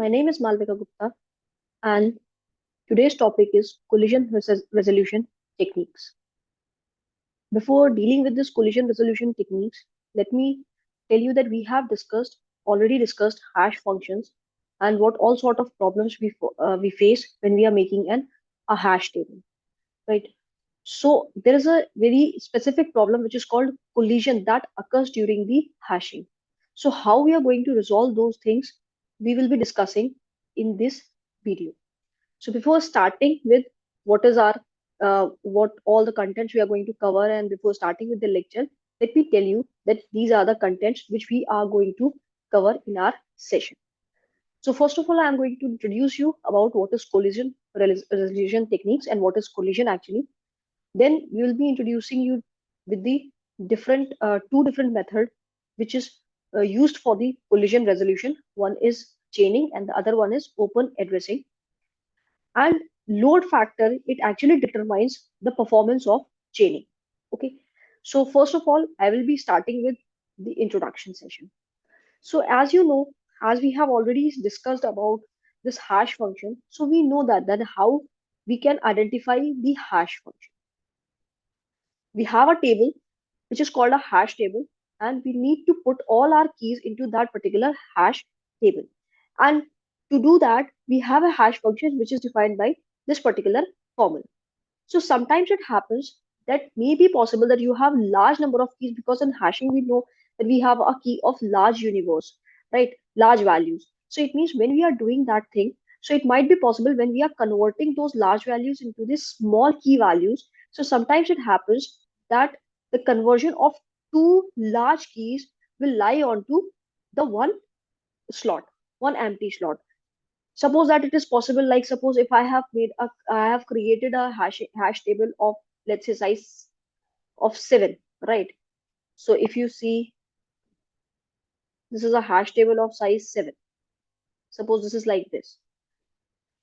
my name is Malvika Gupta, and today's topic is collision resolution techniques. Before dealing with this collision resolution techniques, let me tell you that we have already discussed hash functions and what all sort of problems we face when we are making a hash table, right? So there is a very specific problem which is called collision that occurs during the hashing. So how we are going to resolve those things, we will be discussing in this video. So before starting with what all the contents we are going to cover, and before starting with the lecture, let me tell you that these are the contents which we are going to cover in our session. So first of all, I am going to introduce you about what is collision resolution techniques and what is collision actually. Then we will be introducing you with the two different method which is used for the collision resolution. One is chaining and the other one is open addressing. And load factor, it actually determines the performance of chaining. Okay. So first of all, I will be starting with the introduction session. So as you know, as we have already discussed about this hash function, so we know that how we can identify the hash function. We have a table which is called a hash table, and we need to put all our keys into that particular hash table. And to do that, we have a hash function which is defined by this particular formula. So sometimes it happens that may be possible that you have large number of keys, because in hashing we know that we have a key of large universe, right? Large values. So it means when we are doing that thing, so it might be possible when we are converting those large values into these small key values. So sometimes it happens that the conversion of two large keys will lie onto the one slot, one empty slot. Suppose that it is possible, like suppose if I have created a hash table of, let's say, size of 7, right? So if you see, this is a hash table of size 7. Suppose this is like this.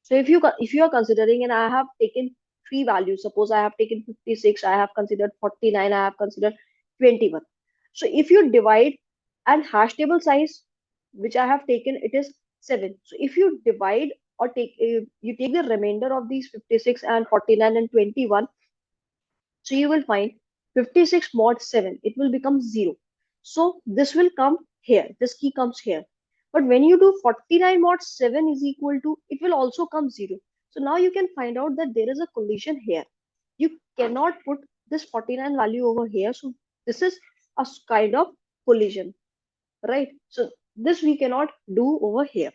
So if you are considering, and I have taken three values, suppose I have taken 56, I have considered 49, I have considered 21. So if you divide, and hash table size which I have taken, it is 7. So if you divide or you take the remainder of these 56 and 49 and 21, so you will find 56 mod 7, it will become 0. So this will come here, this key comes here. But when you do 49 mod 7 is equal to, it will also come 0. So now you can find out that there is a collision here. You cannot put this 49 value over here. So this is a kind of collision, right? So this we cannot do over here,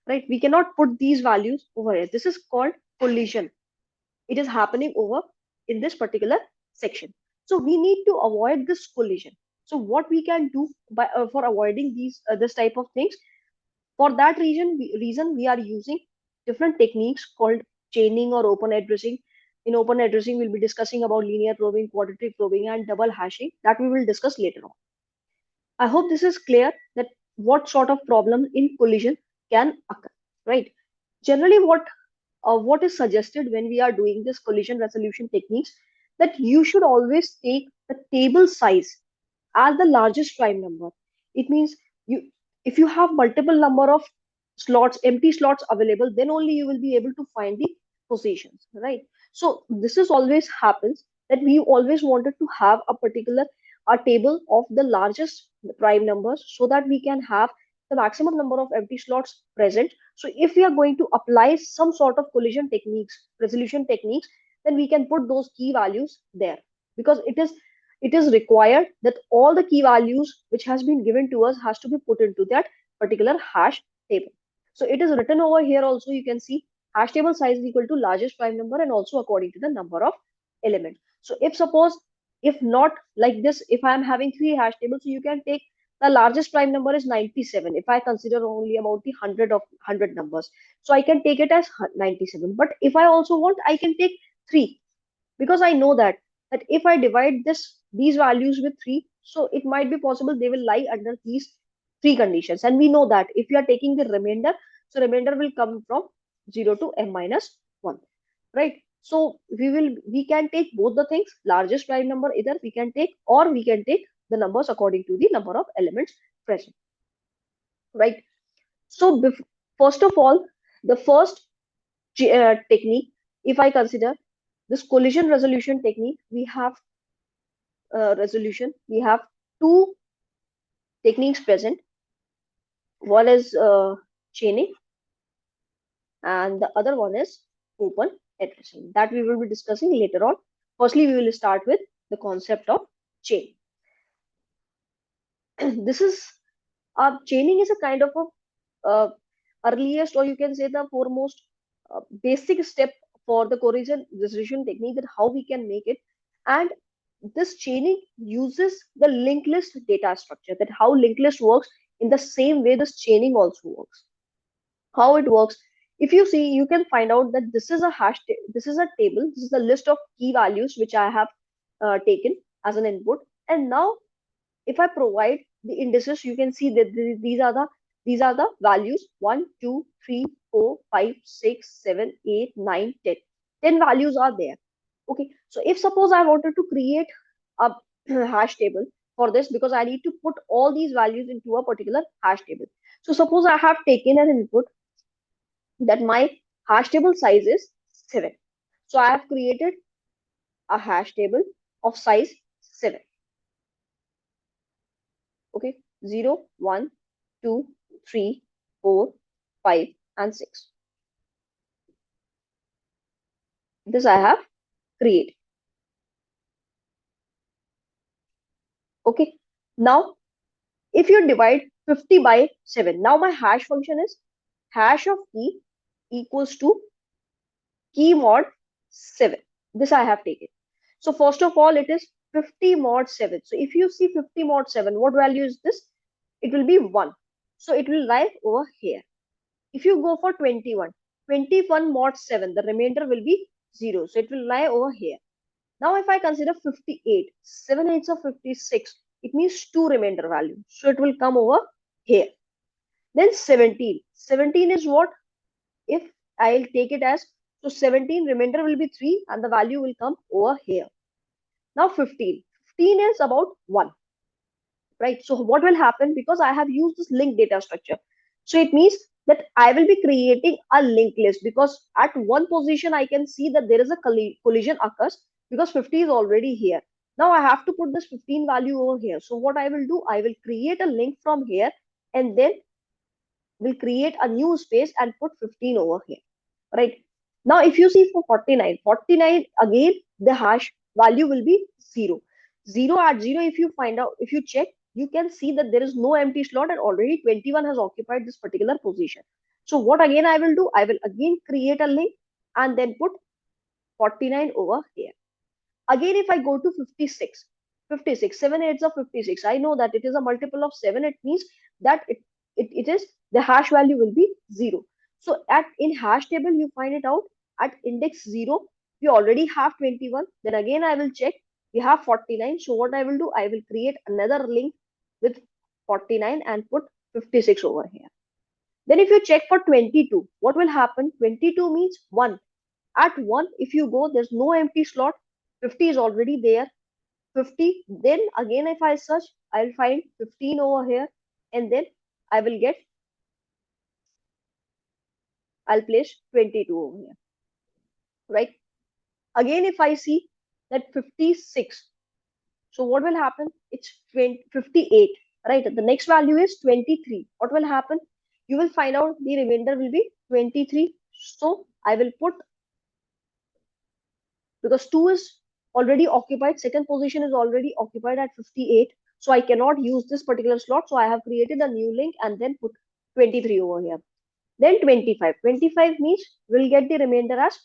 right? We cannot put these values over here. This is called collision. It is happening over in this particular section. So we need to avoid this collision. So what we can do for avoiding this type of things, for that reason we are using different techniques called chaining or open addressing. In open addressing, we'll be discussing about linear probing, quadratic probing, and double hashing, that we will discuss later on. I hope this is clear that what sort of problem in collision can occur, right? Generally, what is suggested when we are doing this collision resolution techniques, that you should always take the table size as the largest prime number. It means if you have multiple number of empty slots available, then only you will be able to find the positions, right? So this is always happens that we always wanted to have a table of the largest prime numbers, so that we can have the maximum number of empty slots present. So if we are going to apply some sort of collision resolution techniques, then we can put those key values there, because it is required that all the key values which has been given to us has to be put into that particular hash table. So it is written over here also, you can see hash table size is equal to largest prime number and also according to the number of elements. So if not like this, if I am having three hash tables, so you can take the largest prime number is 97. If I consider only about the 100 numbers, so I can take it as 97. But if I also want, I can take 3, because I know that if I divide these values with 3, so it might be possible they will lie under these 3 conditions. And we know that if you are taking the remainder, so remainder will come from 0 to m minus 1, right? So we can take both the things, largest prime number either we can take, or we can take the numbers according to the number of elements present, right? So First of all, the first technique, if I consider this collision resolution technique, we have we have two techniques present. One is chaining, and the other one is open addressing, that we will be discussing later on. Firstly, we will start with the concept of chain. This is chaining is a kind of a earliest, or you can say the foremost basic step for the collision resolution technique, that how we can make it. And this chaining uses the linked list data structure, that how linked list works. In the same way, this chaining also works. How it works, if you see, you can find out that this is a this is a table, this is a list of key values which I have taken as an input. And now if I provide the indices, you can see that these are the values 1, 2, 3, 4, 5, 6, 7, 8, 9, 10. 10 values are there. Okay, so if suppose I wanted to create a hash table for this, because I need to put all these values into a particular hash table. So suppose I have taken an input that my hash table size is 7. So I have created a hash table of size 7. Okay, 0, 1, 2, 3, 4, 5, and 6. This I have created. Okay, now if you divide 50 by 7, now my hash function is hash of key equals to key mod 7. This I have taken. So first of all, it is 50 mod 7. So if you see 50 mod 7, what value is this? It will be 1. So it will lie over here. If you go for 21, 21 mod 7, the remainder will be 0. So it will lie over here. Now if I consider 58, 7 8s of 56, it means 2 remainder value. So it will come over here. Then 17. 17 is what? If I'll take it as, so 17 remainder will be 3 and the value will come over here. Now 15. 15 is about 1. Right? So what will happen, because I have used this linked data structure. So it means that I will be creating a linked list, because at one position I can see that there is a collision occurs, because 50 is already here. Now I have to put this 15 value over here. So what I will do, I will create a link from here and then will create a new space and put 15 over here. Right? Now if you see for 49, 49 again the hash value will be 0. 0 at 0, if you find out, if you check, you can see that there is no empty slot and already 21 has occupied this particular position. So what again I will do, I will again create a link and then put 49 over here. Again, if I go to 56, 56, 7 8s of 56, I know that it is a multiple of 7. It means that it is, the hash value will be 0. So at in hash table, you find it out at index 0, we already have 21. Then again, I will check, we have 49. So what I will do, I will create another link with 49 and put 56 over here. Then if you check for 22, what will happen? 22 means 1. At 1, if you go, there's no empty slot. 50 is already there. 50. Then again, if I search, I'll find 15 over here. And then I will get, I'll place 22 over here. Right? Again, if I see that 56. So what will happen? It's 58. Right? The next value is 23. What will happen? You will find out the remainder will be 23. So I will put, because 2 is already occupied, second position is already occupied at 58. So I cannot use this particular slot. So I have created a new link and then put 23 over here. Then 25. 25 means we'll get the remainder as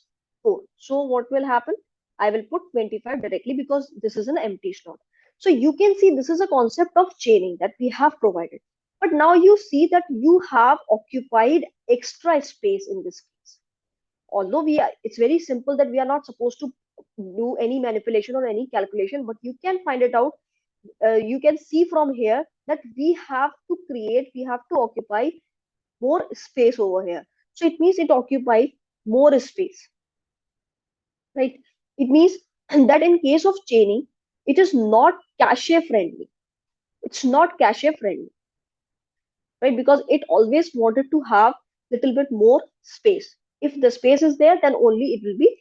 4. So what will happen? I will put 25 directly, because this is an empty slot. So you can see this is a concept of chaining that we have provided. But now you see that you have occupied extra space in this case. Although it's very simple that we are not supposed to do any manipulation or any calculation, but you can find it out. You can see from here that we have to occupy more space over here. So it means it occupies more space, right? It means that in case of chaining, it is not cache friendly. It's not cache friendly, right? Because it always wanted to have little bit more space. If the space is there, then only it will be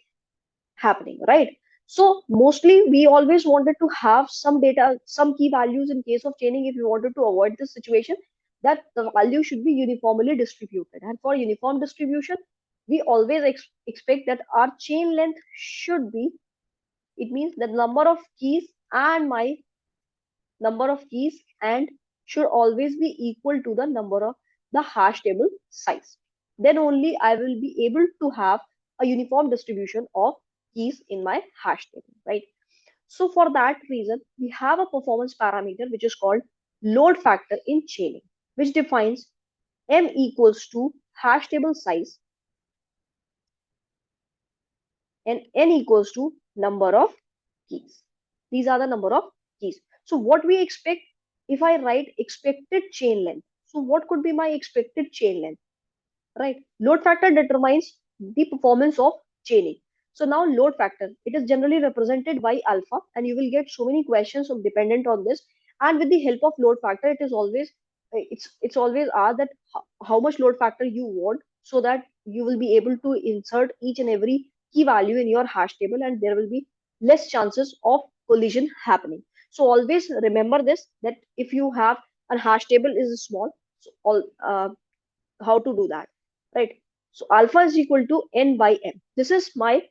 happening, right? So mostly we always wanted to have some data, some key values in case of chaining. If you wanted to avoid this situation, that the value should be uniformly distributed. And for uniform distribution, we always expect that our chain length should be, it means the number of keys and my number of keys and should always be equal to the number of the hash table size. Then only I will be able to have a uniform distribution of keys in my hash table, right? So for that reason, we have a performance parameter which is called load factor in chaining, which defines m equals to hash table size and n equals to number of keys. These are the number of keys. So what we expect, if I write expected chain length, so what could be my expected chain length, right? Load factor determines the performance of chaining. So now load factor, it is generally represented by alpha, and you will get so many questions of dependent on this. And with the help of load factor, it is always it's always asked that how much load factor you want, so that you will be able to insert each and every key value in your hash table, and there will be less chances of collision happening. So always remember this, that if you have a hash table is small, so how to do that, right? So alpha is equal to n by m. This is my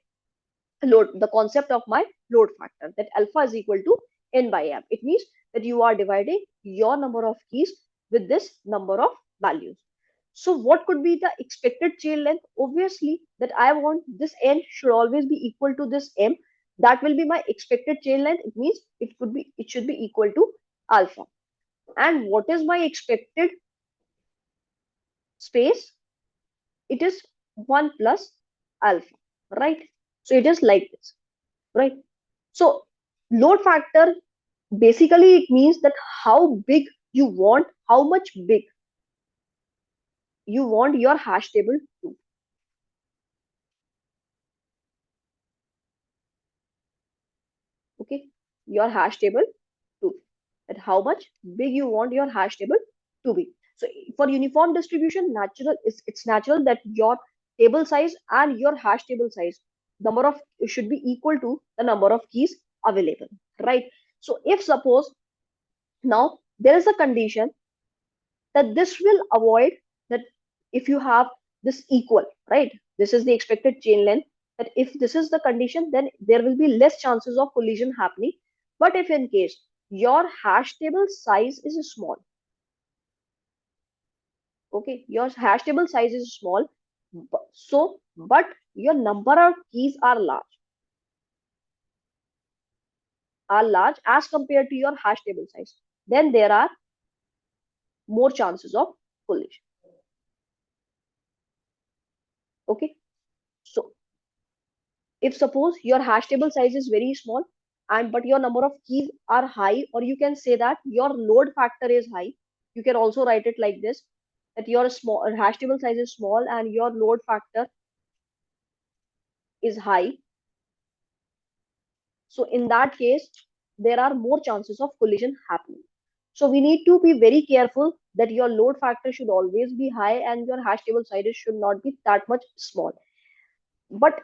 load, the concept of my load factor, that alpha is equal to n by m. It means that you are dividing your number of keys with this number of values. So what could be the expected chain length? Obviously, that I want this n should always be equal to this m. That will be my expected chain length. It means it should be equal to alpha. And what is my expected space? It is 1 plus alpha, right? So it is like this, right? So load factor, basically it means that how big you want, how much big you want your hash table to. Okay, your hash table to, that how much big you want your hash table to be. So for uniform distribution, natural it's natural that your table size and your hash table size, number of should be equal to the number of keys available, right? So if suppose now there is a condition that this will avoid, that if you have this equal, right, this is the expected chain length, that if this is the condition, then there will be less chances of collision happening. But if in case your hash table size is small, okay, your hash table size is small, so but your number of keys are large as compared to your hash table size, then there are more chances of collision. Okay, so if suppose your hash table size is very small, and but your number of keys are high, or you can say that your load factor is high, you can also write it like this, that your small hash table size is small and your load factor is high. So in that case, there are more chances of collision happening. So we need to be very careful that your load factor should always be high and your hash table size should not be that much small. But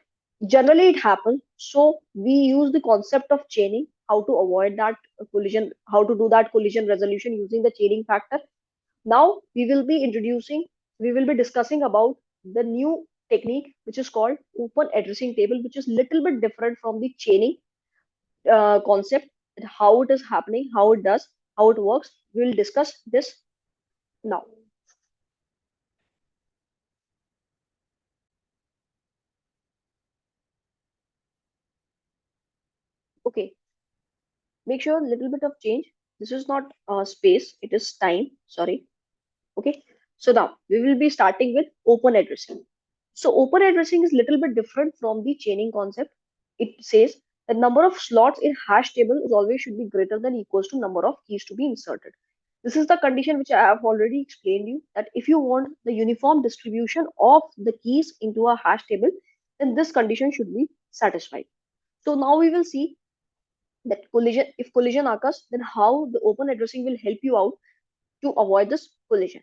generally it happens. So we use the concept of chaining, how to avoid that collision, how to do that collision resolution using the chaining factor. Now we will be discussing about the new technique which is called open addressing table, which is little bit different from the chaining concept, how it is happening, how it does, how it works. We will discuss this now. Okay, make sure a little bit of change. This is not space, it is time. Sorry. Okay, so now we will be starting with open addressing. So open addressing is little bit different from the chaining concept. It says the number of slots in hash table is always should be greater than equals to number of keys to be inserted. This is the condition which I have already explained you, that if you want the uniform distribution of the keys into a hash table, then this condition should be satisfied. So now we will see that if collision occurs, then how the open addressing will help you out to avoid this collision.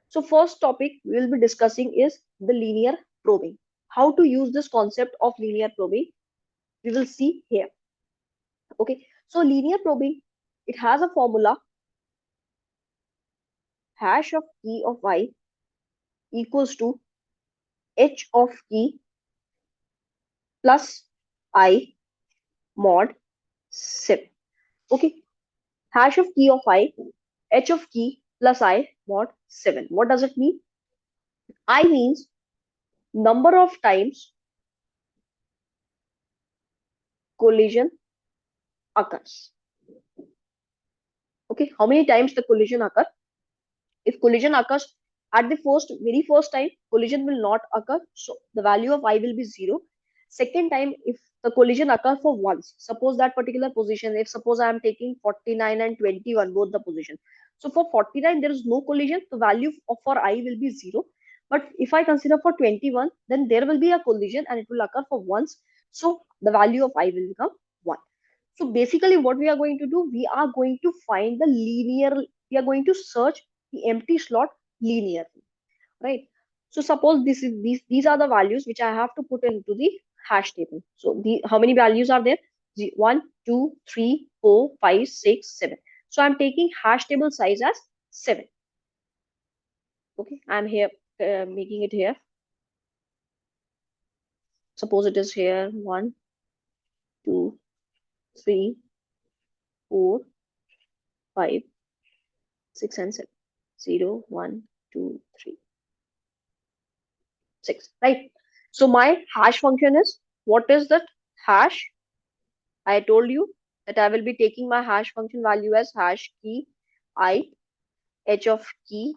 So first topic we will be discussing is the linear probing. How to use this concept of linear probing, we will see here. Okay, so linear probing, it has a formula, hash of key of I equals to h of key plus I mod 7. Okay, hash of key of I, h of key plus I mod 7. What does it mean? I means number of times collision occurs. Okay, how many times the collision occurs? If collision occurs at the very first time, collision will not occur. So the value of I will be 0. Second time, if the collision occurs for once, suppose that particular position, if suppose I am taking 49 and 21, both the position. So for 49, there is no collision. The value for I will be 0. But if I consider for 21, then there will be a collision and it will occur for once. So the value of I will become 1. So basically what we are going to do, we are going to find the linear, we are going to search the empty slot linearly, right? So suppose these are the values which I have to put into the hash table. So how many values are there? 1, 2, 3, 4, 5, 6, 7. So I'm taking hash table size as 7. Okay, I'm here making it here. Suppose it is here 1, 2, 3, 4, 5, 6 and 7. 0, 1, 2, 3, 6, right? So my hash function is, what is that hash? I told you that I will be taking my hash function value as hash key I, h of key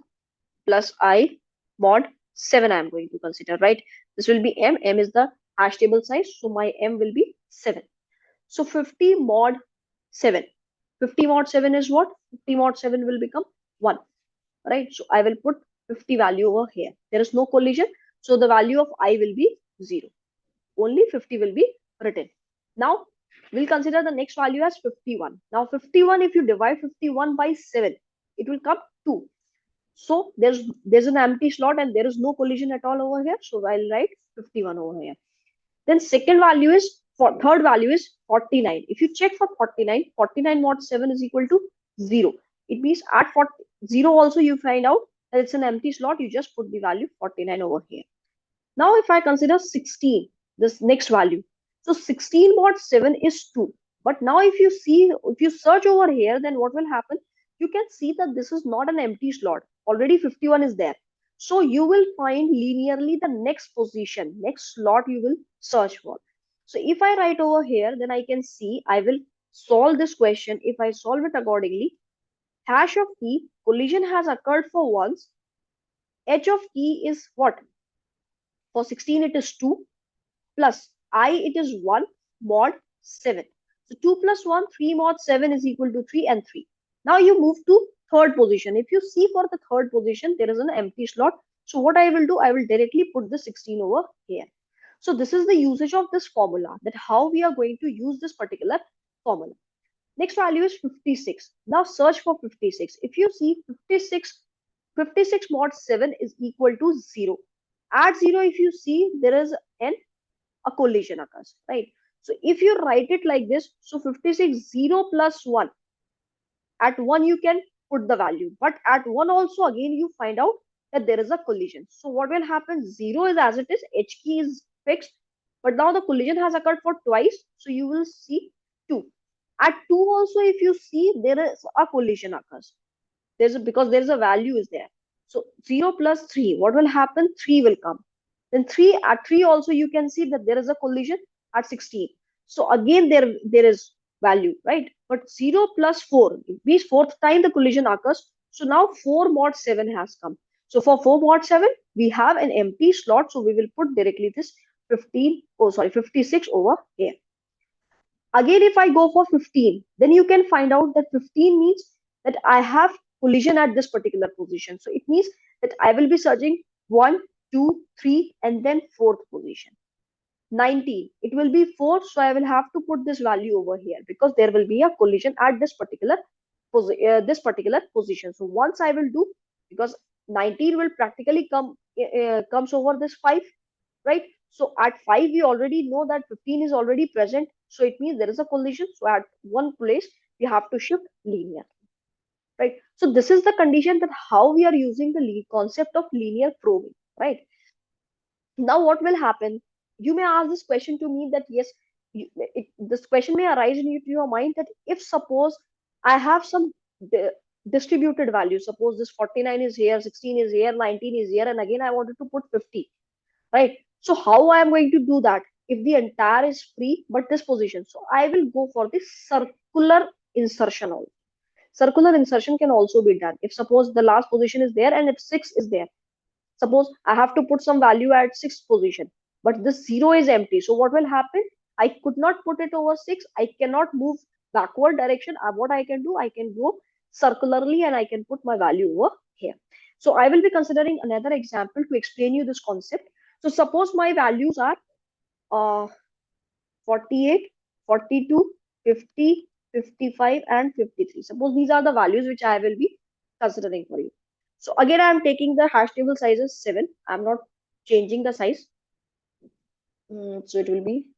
plus I mod 7 I am going to consider, right? This will be m. M is the hash table size. So my m will be 7. So 50 mod 7. 50 mod 7 is what? 50 mod 7 will become 1, right? So I will put 50 value over here. There is no collision. So the value of I will be 0. Only 50 will be written. Now we'll consider the next value as 51. Now 51, if you divide 51 by 7, it will come 2. So there's an empty slot and there is no collision at all over here. So I'll write 51 over here. Then second value is, third value is 49. If you check for 49, 49 mod 7 is equal to 0. It means at 0 also you find out that it's an empty slot. You just put the value 49 over here. Now if I consider 16, this next value. So 16 mod 7 is 2. But now if you search over here, then what will happen? You can see that this is not an empty slot. Already 51 is there. So you will find linearly the next position, next slot you will search for. So if I write over here, then I can see I will solve this question. If I solve it accordingly, hash of key, collision has occurred for once. H of key is what? For 16 it is 2 plus I it is 1 mod 7. So 2 plus 1, 3 mod 7 is equal to 3 and 3. Now you move to third position. If you see for the third position, there is an empty slot. So what I will do, I will directly put the 16 over here. So this is the usage of this formula, that how we are going to use this particular formula. Next value is 56. Now search for 56. If you see 56 mod 7 is equal to 0. At 0, if you see, there is a collision occurs, right? So if you write it like this, so 56, 0 plus 1. At 1, you can put the value. But at 1 also, again, you find out that there is a collision. So what will happen? 0 is as it is. H key is fixed. But now the collision has occurred for twice. So you will see 2. At 2 also, if you see, there is a collision occurs. Because there is a value is there. So 0 plus 3. What will happen? 3 will come. Then 3, at 3 also you can see that there is a collision at 16. So again there is value, right? But 0 plus 4, it means fourth time the collision occurs. So now 4 mod 7 has come. So for 4 mod 7, we have an empty slot. So we will put directly this 56 over here. Again, if I go for 15, then you can find out that 15 means that I have collision at this particular position. So it means that I will be searching 1, 2, 3, and then fourth position. 19, it will be 4, so I will have to put this value over here because there will be a collision at this particular position. So once I will do, because 19 will practically comes over this 5, right? So at 5 we already know that 15 is already present, so it means there is a collision. So at one place we have to shift linear, right? So this is the condition that how we are using the concept of linear probing, right? Now what will happen, you may ask this question to me that yes, this question may arise in your mind that if suppose I have some di- distributed value, suppose this 49 is here, 16 is here, 19 is here, and again I wanted to put 50, right? So how I am going to do that if the entire is free but this position? So I will go for the circular insertion also. Circular insertion can also be done if suppose the last position is there and if 6 is there. Suppose I have to put some value at sixth position, but this 0 is empty. So what will happen? I could not put it over 6. I cannot move backward direction. What I can do, I can go circularly and I can put my value over here. So I will be considering another example to explain you this concept. So suppose my values are uh, 48, 42, 50, 55, and 53. Suppose these are the values which I will be considering for you. So again, I am taking the hash table size as 7. I'm not changing the size. So it will be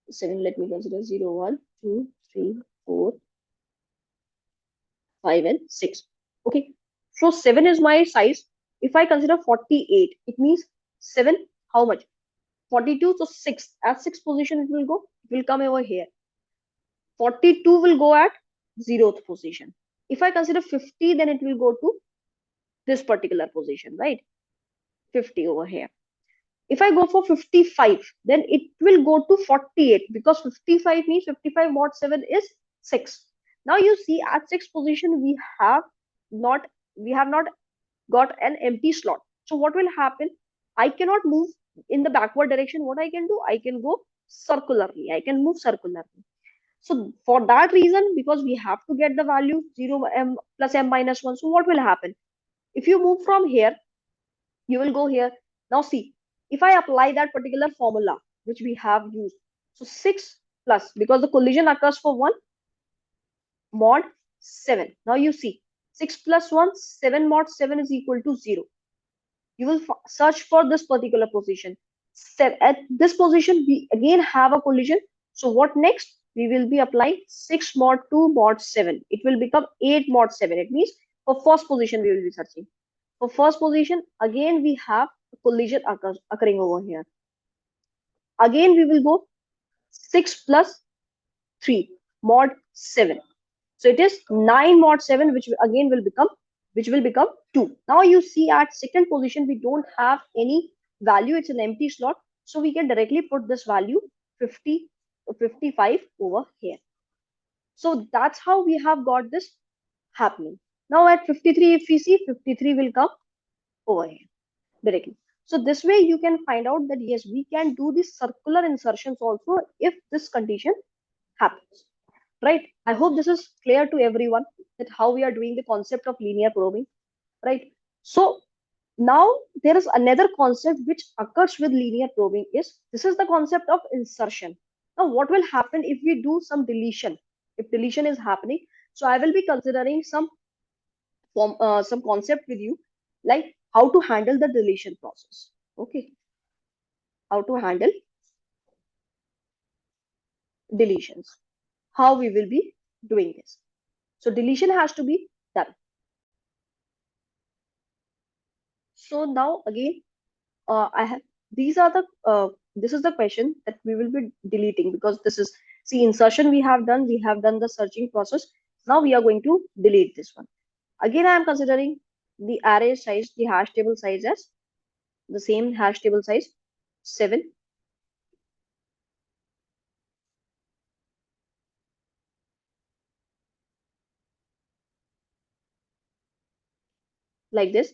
7. Let me consider 0, 1, 2, 3, 4, 5, and 6. Okay. So 7 is my size. If I consider 48, it means 7, how much? 42, so 6. At 6th position, it will go. It will come over here. 42 will go at 0th position. If I consider 50, then it will go to this particular position, right? 50 over here. If I go for 55, then it will go to 48 because 55 means 55 mod 7 is 6. Now you see at 6th position not we have not got an empty slot. So what will happen? I cannot move in the backward direction. What I can do? I can go circularly. I can move circularly. So for that reason, because we have to get the value 0 m plus m minus 1. So what will happen? If you move from here, you will go here. Now see, if I apply that particular formula which we have used, so 6 plus, because the collision occurs for 1 mod 7. Now you see, 6 plus 1, 7 mod 7 is equal to 0. You will search for this particular position. At this position, we again have a collision. So what next? We will be applying 6 mod 2 mod 7. It will become 8 mod 7. It means for first position, we will be searching. For first position, again, we have a collision occurring over here. Again, we will go 6 plus 3 mod 7. So it is 9 mod 7, which again will become 2. Now you see at second position, we don't have any value. It's an empty slot. So we can directly put this value 50, 55 over here. So that's how we have got this happening. Now at 53, if we see 53 will come over here directly. So this way you can find out that yes, we can do the circular insertions also if this condition happens. Right? I hope this is clear to everyone that how we are doing the concept of linear probing, right? So now there is another concept which occurs with linear probing is this is the concept of insertion. Now what will happen if we do some deletion? If deletion is happening, so I will be considering some concept with you, like how to handle the deletion process. Okay, how to handle deletions, how we will be doing this. So deletion has to be done. So now again, I have these are the this is the question that we will be deleting, because this is, see, insertion we have done the searching process. Now we are going to delete this one. Again, I am considering the array size, the hash table size as the same hash table size 7. Like this.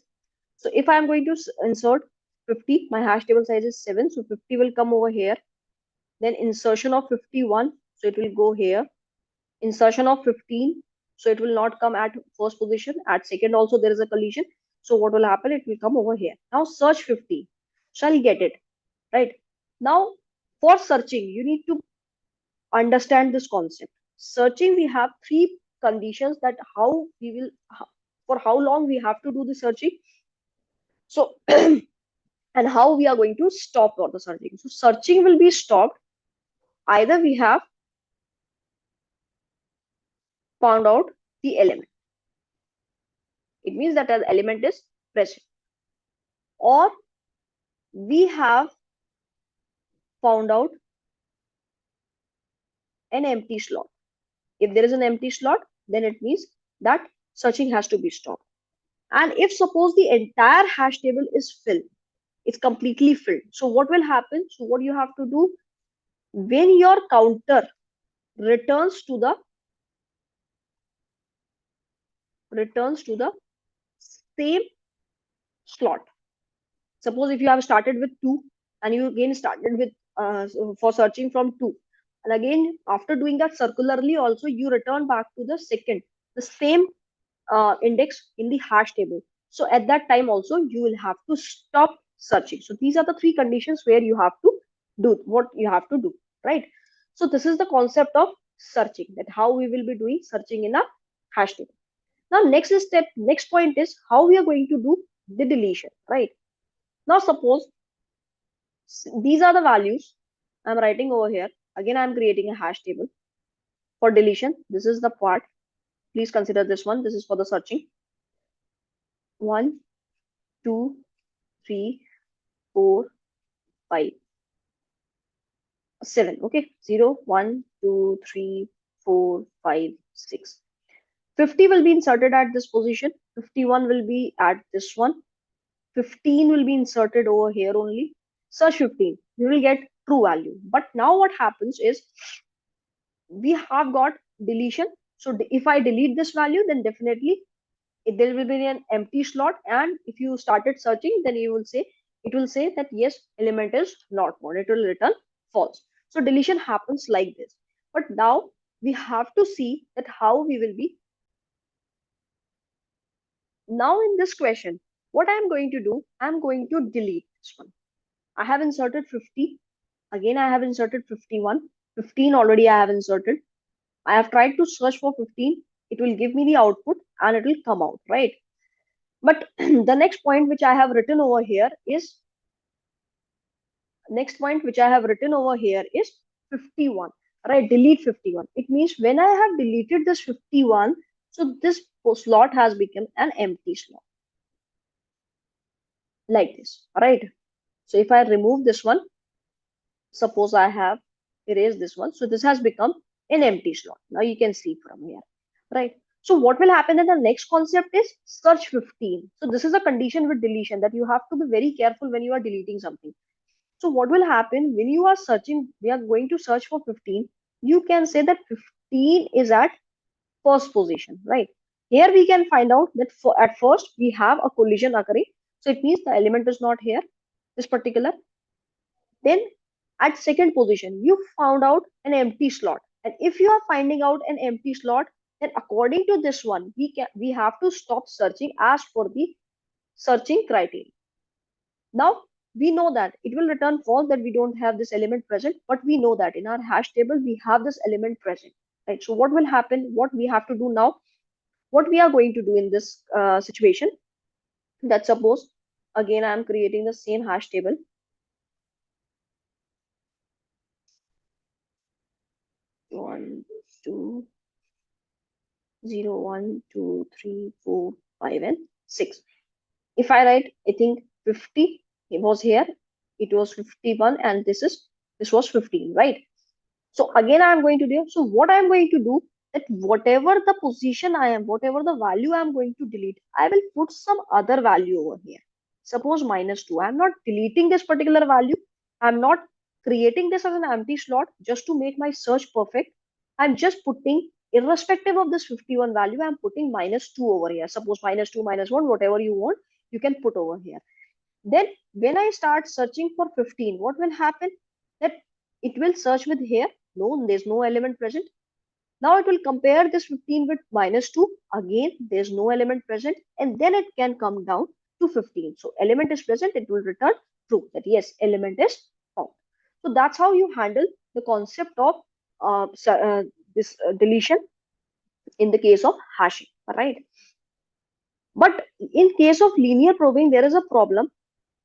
So if I am going to insert 50, my hash table size is 7, so 50 will come over here. Then insertion of 51, so it will go here. Insertion of 15, so it will not come at first position. At second also there is a collision. So what will happen? It will come over here. Now search 50. Shall get it, right? Now for searching, you need to understand this concept. Searching, we have three conditions that how we will, for how long we have to do the searching. So and how we are going to stop for the searching. So searching will be stopped either we have found out the element. It means that an element is present, or we have found out an empty slot. If there is an empty slot, then it means that searching has to be stopped. And if suppose the entire hash table is filled, it's completely filled. So what will happen? So what you have to do, when your counter returns to the same slot. Suppose if you have started with 2 and you again started with for searching from 2, and again after doing that circularly also you return back to the same index in the hash table. So at that time also you will have to stop searching. So these are the three conditions where you have to do what you have to do, right? So this is the concept of searching, that how we will be doing searching in a hash table. Now next point is how we are going to do the deletion, right? Now suppose these are the values I'm writing over here. Again, I'm creating a hash table for deletion. This is the part. Please consider this one. This is for the searching. 1, 2, 3, 4, 5, 7. Okay. 0, 1, 2, 3, 4, 5, 6. 50 will be inserted at this position. 51 will be at this one. 15 will be inserted over here only. Search 15. We will get true value. But now what happens is we have got deletion. So if I delete this value, then definitely there will be an empty slot. And if you started searching, then it will say that yes, element is not found. It will return false. So deletion happens like this. But now we have to see that how we will be. Now in this question, what I'm going to do, I'm going to delete this one. I have inserted 50. Again, I have inserted 51. 15 already I have inserted. I have tried to search for 15. It will give me the output and it will come out, right? But the next point which I have written over here is 51, right? Delete 51. It means when I have deleted this 51, so this slot has become an empty slot like this, right? So if I remove this one, suppose I have erased this one, so this has become an empty slot. Now you can see from here, right? So what will happen in the next concept is search 15. So this is a condition with deletion, that you have to be very careful when you are deleting something. So what will happen when you are searching, we are going to search for 15, you can say that 15 is at first position, right? Here we can find out that at first we have a collision occurring. So it means the element is not here, this particular. Then at second position, you found out an empty slot. And if you are finding out an empty slot, then according to this one, we have to stop searching as per the searching criteria. Now we know that it will return false, that we don't have this element present, but we know that in our hash table we have this element present, right? So what will happen? What we have to do now? What we are going to do in this situation? That suppose again I am creating the same hash table. 1, 2, 0, 1, 2, 3, 4, 5, and 6. If I write, I think 50, it was here, it was 51, and this was 15, right? So again, I am going to do. So what I am going to do, that whatever the position I am, whatever the value I am going to delete, I will put some other value over here. Suppose -2. I am not deleting this particular value. I am not creating this as an empty slot just to make my search perfect. I'm just putting, irrespective of this 51 value, I'm putting -2 over here. Suppose -2, -1, whatever you want, you can put over here. Then when I start searching for 15, what will happen? That it will search with here. No, there's no element present. Now it will compare this 15 with -2. Again, there's no element present. And then it can come down to 15. So element is present, it will return true, that yes, element is found. So that's how you handle the concept of this deletion. in the case of hashing, right? But in case of linear probing, there is a problem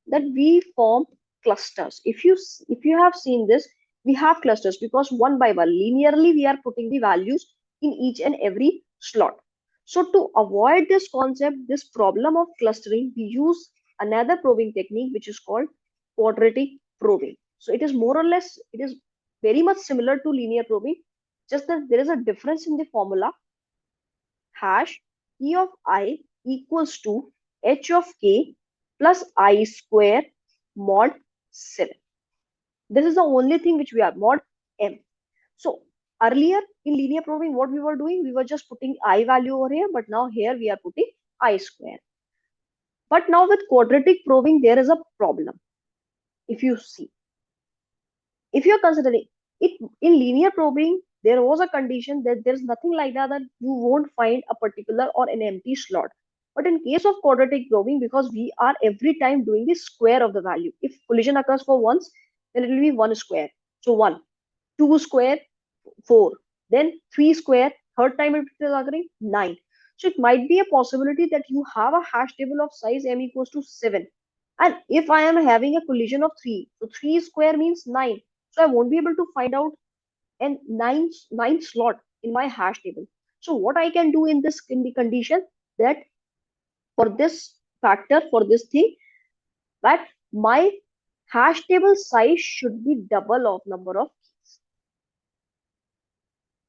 that we form clusters. If you have seen this, we have clusters because one by one, linearly, we are putting the values in each and every slot. So to avoid this concept, this problem of clustering, we use another probing technique which is called quadratic probing. So it is more or less, it is very much similar to linear probing, just that there is a difference in the formula. Hash E of I equals to h of k plus I square mod 7. This is the only thing which we are mod m. So earlier in linear probing, what we were doing, we were just putting I value over here, but now here we are putting I square. But now with quadratic probing, there is a problem. If you see, if you're considering it in linear probing, there was a condition that there's nothing like that you won't find a particular or an empty slot. But in case of quadratic probing, because we are every time doing the square of the value, if collision occurs for once, then it will be 1 square. So 1, 2 square, 4, then 3 square, third time it is occurring, 9. So it might be a possibility that you have a hash table of size m equals to 7. And if I am having a collision of 3, so 3 square means 9. So I won't be able to find out an nine slot in my hash table. So what I can do in this, in the condition, that for this factor, for this thing, that my hash table size should be double of number of keys.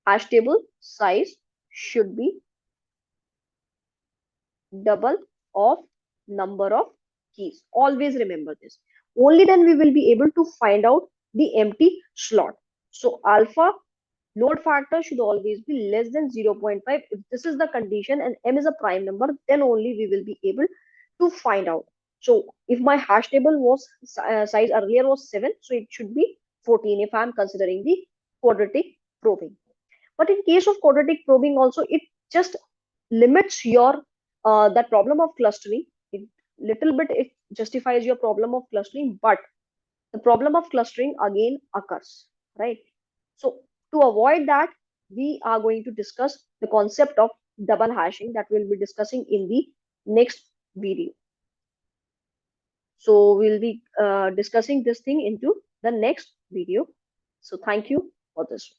Hash table size should be double of number of keys. Always remember this. Only then we will be able to find out the empty slot. So alpha load factor should always be less than 0.5. If this is the condition and m is a prime number, then only we will be able to find out. So if my hash table was size earlier was 7, so it should be 14 if I'm considering the quadratic probing. But in case of quadratic probing also, it just limits your that problem of clustering. It little bit it justifies your problem of clustering, but the problem of clustering again occurs, right? So to avoid that, we are going to discuss the concept of double hashing that we'll be discussing in the next video. So we'll be discussing this thing into the next video. So thank you for this.